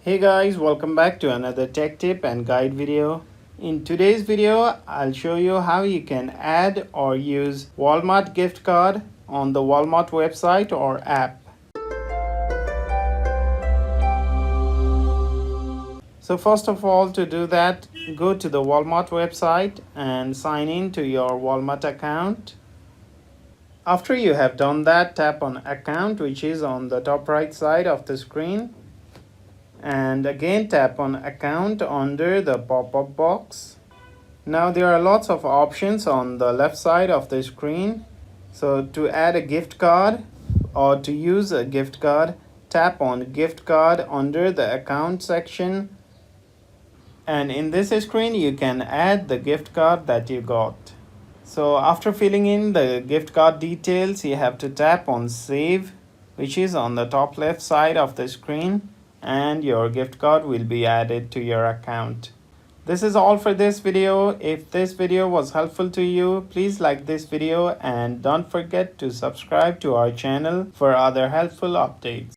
Hey guys, welcome back to another tech tip and guide video. In today's video, I'll show you how you can add or use Walmart gift card on the Walmart website or app. So first of all, to do that, go to the Walmart website and sign in to your Walmart account. After you have done that, tap on account, which is on the top right side of the screen. And again tap on account under the pop-up box. Now there are lots of options on the left side of the screen. So to add a gift card or to use a gift card, tap on gift card under the account section. And in this screen you can add the gift card that you got. So after filling in the gift card details, you have to tap on save, which is on the top left side of the screen, and your gift card will be added to your account. This is all for this video. If this video was helpful to you, please like this video and don't forget to subscribe to our channel for other helpful updates.